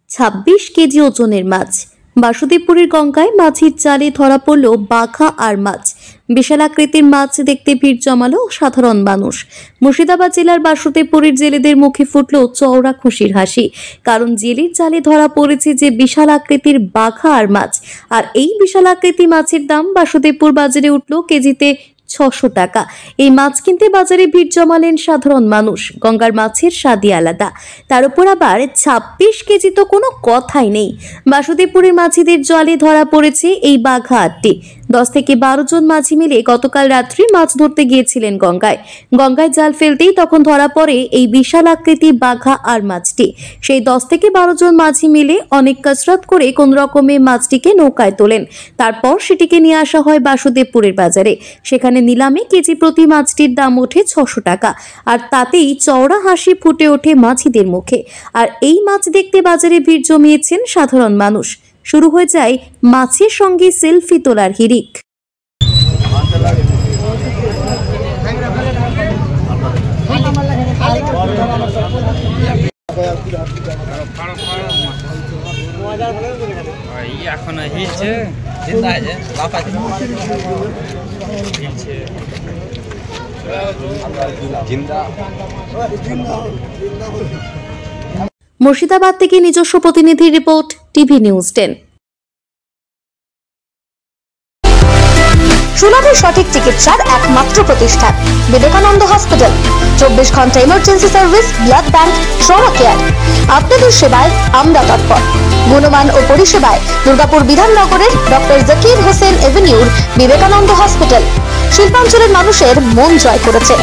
26 KG ওজনের মাছ। বাসুদেবপুরের গঙ্গায় মাছের জালে ধরা পড়ল বাঘা আর মাছ। বিশাল আকৃতির মাছ দেখতে ভিড় জমালো সাধারণ মানুষ। মুর্শিদাবাদ জেলার বাসুদেবপুরের জেলেদের মুখে ফুটল চওড়া খুশির হাসি, কারণ জেলের জালে ধরা পড়েছে যে বিশাল আকৃতির বাঘা আর মাছ। আর এই বিশাল আকৃতি মাছের দাম বাসুদেবপুর বাজারে উঠল কেজিতে 600 টাকা। এই মাছ কিনতে বাজারে ভিড় জমালেন সাধারণ মানুষ। গঙ্গার মাছের স্বাদই আলাদা, তার উপর আবার 26 কেজি তো কোনো কথাই নেই। বাসুদেবপুরের মাঝিদের জালে ধরা পড়েছে এই বাঘা আটটি। 10 থেকে 12 জন মাঝি মিলে গতকাল রাত্রি মাছ ধরতে গিয়েছিলেন গঙ্গায় জাল ফেলতেই তখন ধরা পড়ে এই বিশাল আকৃতি বাঘা আর মাছটি। সেই 10 থেকে 12 জন মাঝি মিলে অনেক কসরত করে কোন রকমে মাছটিকে নৌকায় তোলেন। তারপর সেটিকে নিয়ে আসা হয় বাসুদেবপুরের বাজারে। সেখানে নিলামে কেজি প্রতি মাছটির দাম ওঠে 600 টাকা। আর তাতেই চওড়া হাসি ফুটে ওঠে মাঝিদের মুখে। আর এই মাছ দেখতে বাজারে ভিড় জমিয়েছেন সাধারণ মানুষ। শুরু হয়ে যায় মাছের সঙ্গে সেলফি তোলার হিড়িক। মুর্শিদাবাদ থেকে নিজস্ব প্রতিনিধি রিপোর্ট, টিভি নিউজ 10। সুলভ সঠিক চিকিৎসার একমাত্র প্রতিষ্ঠান বিবেকানন্দ হসপিটাল। 24 ঘন্টা emergency service, blood bank, trauma care. আপনাদের সেবায় আমরা তৎপর। গুণমান ও পরিষেবায় দুর্গাপুর বিধাননগরের ডক্টর জাকির হোসেন এভিনিউর বিবেকানন্দ হসপিটাল শিল্পাঞ্চলের মানুষের মন জয় করেছে।